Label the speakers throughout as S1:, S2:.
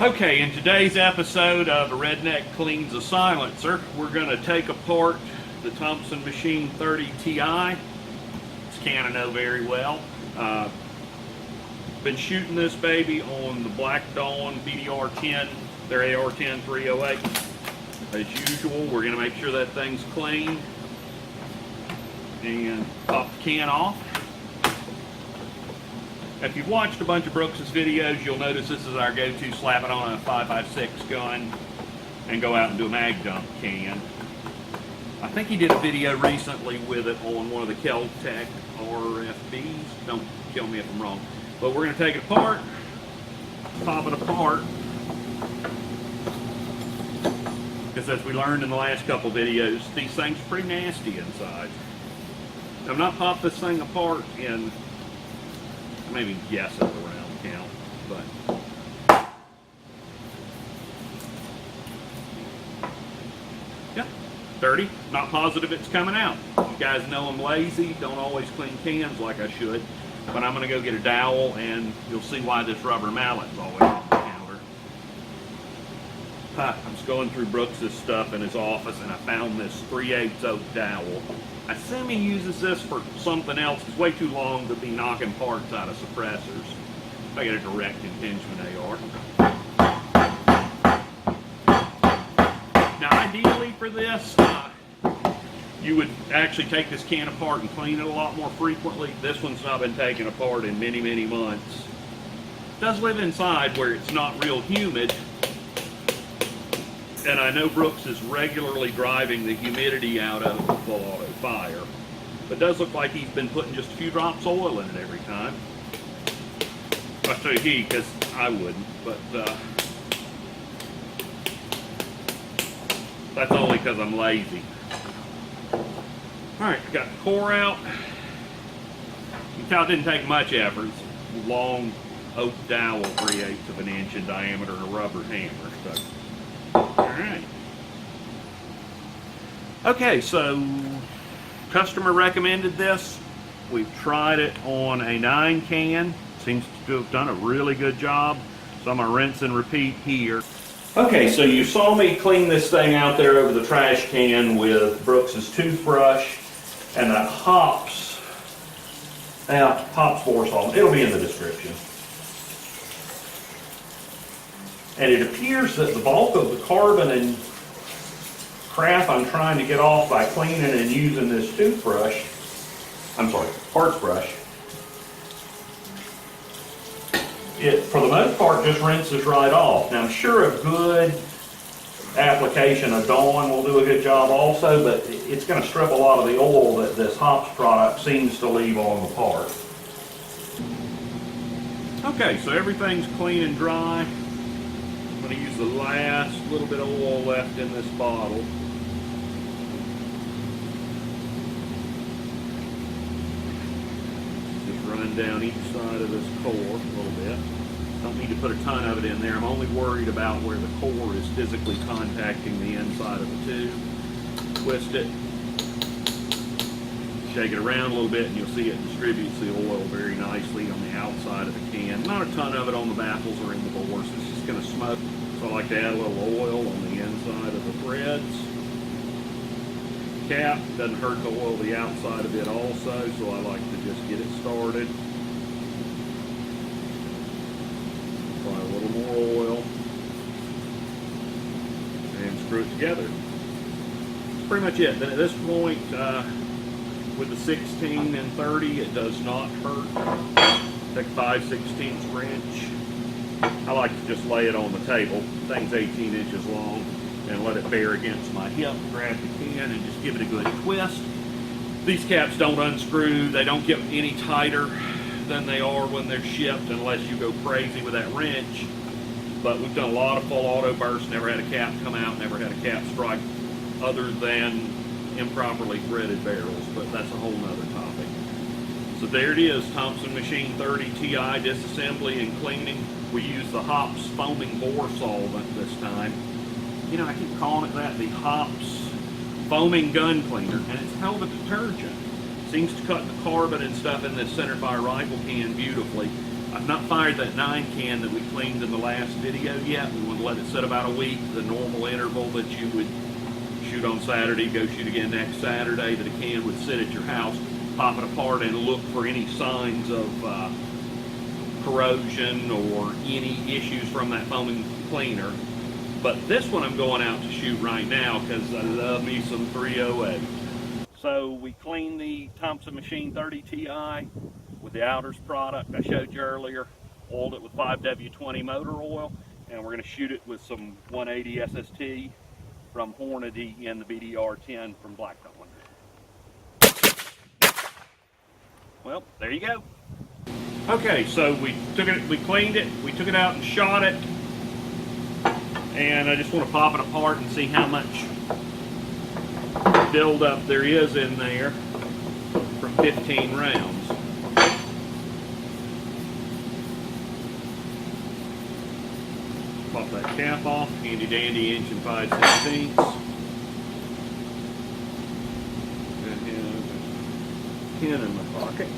S1: Okay, in today's episode of A Redneck Cleans a Silencer, we're going to take apart the Thompson Machine 30 Ti. It's can I know very well. Been shooting this baby on the Black Dawn BDR-10, their AR-10 308. As usual, we're going to make sure that thing's clean and pop the can off. If you've watched a bunch of Brooks's videos, you'll notice this is our go-to slap it on a 5.56 gun and go out and do a mag dump can. I think he did a video recently with it on one of the Kel-Tec RFBs. Don't kill me if I'm wrong. But we're going to take it apart, pop it apart, because as we learned in the last couple videos, these things are pretty nasty inside. I've not popped this thing apart in maybe guess at the round count, but yeah, 30. Not positive it's coming out. You guys know I'm lazy, don't always clean cans like I should, but I'm going to go get a dowel and you'll see why this rubber mallet's always on the counter. I'm just going through Brooks's stuff in his office and I found this 3/8 oak dowel. I assume he uses this for something else. It's way too long to be knocking parts out of suppressors. If I get a direct impingement AR. Now ideally for this, you would actually take this can apart and clean it a lot more frequently. This one's not been taken apart in many, many months. It does live inside where it's not real humid. And I know Brooks is regularly driving the humidity out of the full auto fire. But it does look like he's been putting just a few drops of oil in it every time. I say he, because I wouldn't, but that's only because I'm lazy. Alright, got the core out. You can tell it didn't take much effort. It's a long oak dowel, 3/8 of an inch in diameter, and a rubber hammer. So. Alright. Okay, so customer recommended this. We've tried it on a 9 can. Seems to have done a really good job. So I'm going to rinse and repeat here. Okay, so you saw me clean this thing out there over the trash can with Brooks's toothbrush and that Hops Bore Solvent. It'll be in the description. And it appears that the bulk of the carbon and crap I'm trying to get off by cleaning and using this toothbrush, parts brush, it, for the most part, just rinses right off. Now, I'm sure a good application of Dawn will do a good job also, but it's going to strip a lot of the oil that this Hops product seems to leave on the part. Okay, so everything's clean and dry. I'm going to use the last little bit of oil left in this bottle. Just run down each side of this core a little bit. Don't need to put a ton of it in there. I'm only worried about where the core is physically contacting the inside of the tube. Twist it. Shake it around a little bit and you'll see it distributes the oil very nicely on the outside of the can. Not a ton of it on the baffles or in the bores. It's just going to smoke. So I like to add a little oil on the inside of the threads. Cap doesn't hurt to oil the outside of it also, so I like to just get it started. Apply a little more oil and screw it together. That's pretty much it. Then at this point, with the 16 and 30, it does not hurt. Take 5/16 wrench. I like to just lay it on the table. The thing's 18 inches long, and let it bear against my hip. Grab the can and just give it a good twist. These caps don't unscrew. They don't get any tighter than they are when they're shipped unless you go crazy with that wrench. But we've done a lot of full auto bursts, never had a cap come out, never had a cap strike other than improperly threaded barrels, but that's a whole nother topic. So there it is, Thompson Machine 30 Ti disassembly and cleaning. We use the Hops foaming bore solvent this time. You know, I keep calling it that, the Hops foaming gun cleaner, and it's hell of a detergent. Seems to cut the carbon and stuff in this centerfire rifle can beautifully. I've not fired that 9 can that we cleaned in the last video yet. We want to let it sit about a week, the normal interval that you would shoot on Saturday, go shoot again next Saturday, that a can would sit at your house, pop it apart and look for any signs of corrosion or any issues from that foaming cleaner. But this one I'm going out to shoot right now because I love me some 308. So we cleaned the Thompson Machine 30 Ti with the Outers product I showed you earlier, oiled it with 5W20 motor oil, and we're going to shoot it with some 180 SST from Hornady and the BDR-10 from Black Thunder. Well, there you go. Okay, so we cleaned it, we took it out and shot it, and I just want to pop it apart and see how much buildup there is in there from 15 rounds. Pop that cap off, handy dandy 1 5/16. Pin in my pocket.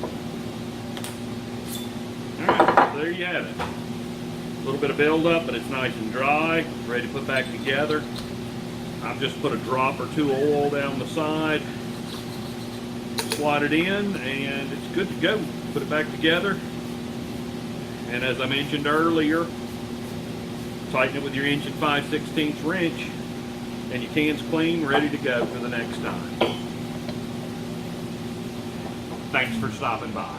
S1: Alright, there you have it. A little bit of buildup, but it's nice and dry, ready to put back together. I've just put a drop or two of oil down the side, slide it in, and it's good to go. Put it back together, and as I mentioned earlier, tighten it with your 1 5/16 wrench, and your can's clean, ready to go for the next time. Thanks for stopping by.